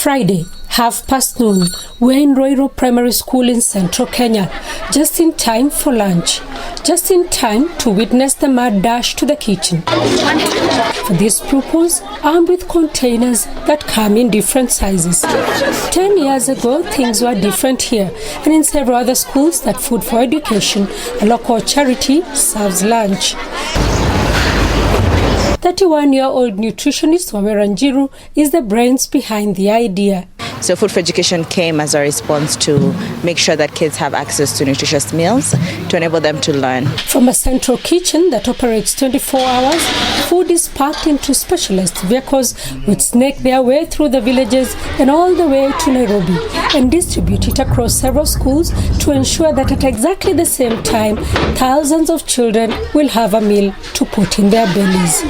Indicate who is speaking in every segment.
Speaker 1: Friday, noon, we're in Wawira Primary School in central Kenya, just in time for lunch, just in time to witness the mad dash to the kitchen. For these pupils, armed with containers that come in different sizes. 10 years ago, things were different here, and in several other schools that Food for Education, a local charity, serves lunch. 31-year-old nutritionist Wawira Njiru is the brains behind the idea.
Speaker 2: So Food for Education came as a response to make sure that kids have access to nutritious meals to enable them to learn. From
Speaker 1: a central kitchen that operates 24 hours, food is packed into specialized vehicles which snake their way through the villages and all the way to Nairobi and distribute it across several schools to ensure that at exactly the same time, thousands of children will have a meal to put in their bellies.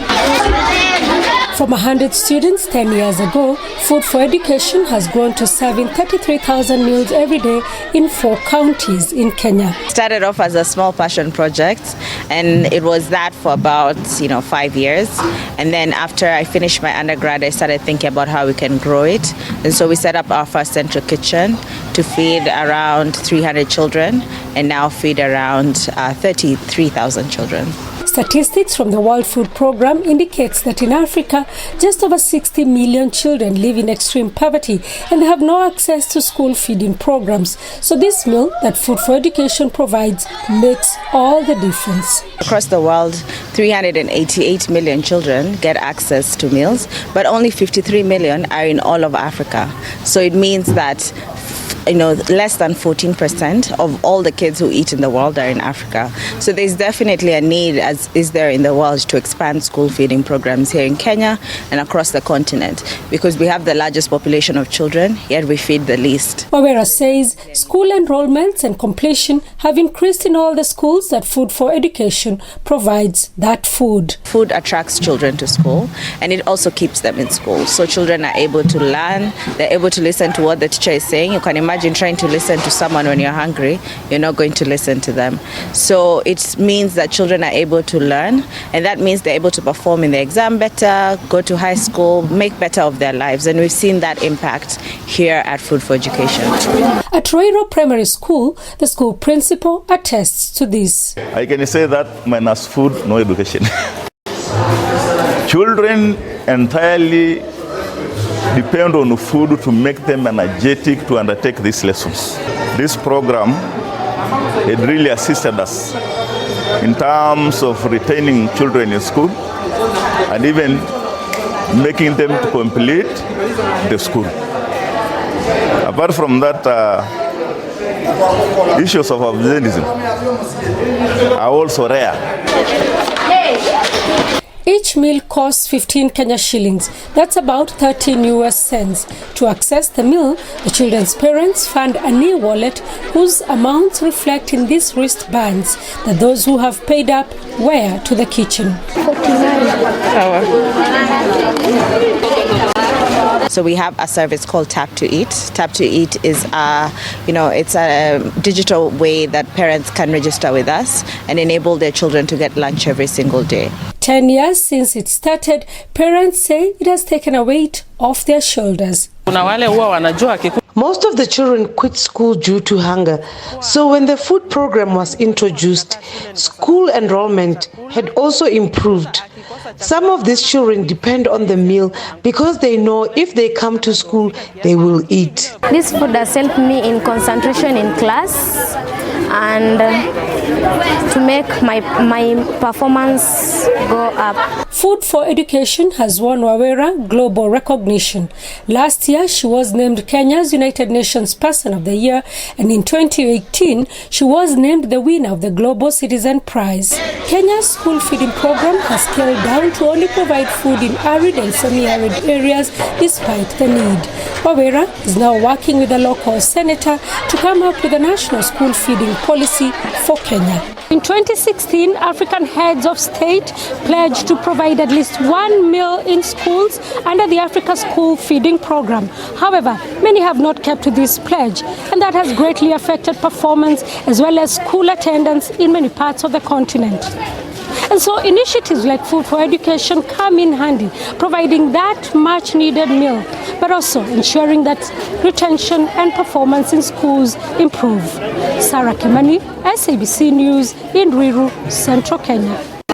Speaker 1: From 100 students 10 years ago, Food for Education has grown to serving 33,000 meals every day in 4 counties in Kenya.
Speaker 2: Started off as a small passion project, and it was that for about 5 years. And then after I finished my undergrad, I started thinking about how we can grow it. And so we set up our first central kitchen to feed around 300 children, and now feed around 33,000 children.
Speaker 1: Statistics from the World Food Programme indicates that in Africa, just over 60 million children live in extreme poverty and they have no access to school feeding programs. So this meal that Food for Education provides makes all the difference.
Speaker 2: Across the world, 388 million children get access to meals, but only 53 million are in all of Africa. So it means that less than 14% of all the kids who eat in the world are in Africa. So there's definitely a need, as is there in the world, to expand school feeding programs here in Kenya and across the continent, because we have the largest population of children, yet we feed the least.
Speaker 1: Wawira says school enrollments and completion have increased in all the schools that Food for Education provides that food.
Speaker 2: Food attracts children to school, and it also keeps them in school. So children are able to learn, they're able to listen to what the teacher is saying. You can imagine trying to listen to someone when you're hungry, you're not going to listen to them. So it means that children are able to learn, and that means they're able to perform in the exam better, go to high school, make better of their lives. And we've seen that impact here at Food for Education.
Speaker 1: At Wawira Primary School, the school principal attests to this.
Speaker 3: I can say that minus food, no education. Children entirely depend on food to make them energetic to undertake these lessons. This program, it really assisted us in terms of retaining children in school and even making them to complete the school. Apart from that, issues of absenteeism are also rare.
Speaker 1: Each meal costs 15 Kenya shillings. That's about 13 US cents. To access the meal, the children's parents fund a new wallet whose amounts reflect in these wristbands that those who have paid up wear to the kitchen.
Speaker 2: So we have a service called Tap to Eat. Tap to Eat is it's a digital way that parents can register with us and enable their children to get lunch every single day.
Speaker 1: 10 years since it started, parents say it has taken a weight off their shoulders.
Speaker 4: Most of the children quit school due to hunger. So when the food program was introduced, school enrollment had also improved. Some of these children depend on the meal because they know if they come to school, they will eat.
Speaker 5: This food has helped me in concentration in class and to make my performance go up.
Speaker 1: Food for Education has won Wawira global recognition. Last year, she was named Kenya's United Nations Person of the Year, and in 2018, she was named the winner of the Global Citizen Prize. Kenya's school feeding program has scaled down to only provide food in arid and semi-arid areas despite the need. Wawira is now working with a local senator to come up with a national school feeding policy for Kenya. In 2016, African heads of state pledged to provide at least 1 meal in schools under the Africa School Feeding Program. However, many have not kept to this pledge, and that has greatly affected performance as well as school attendance in many parts of the continent. And so initiatives like Food for Education come in handy, providing that much needed meal. but also ensuring that retention and performance in schools improve. Sarah Kimani, SABC News in Njiru, Central Kenya.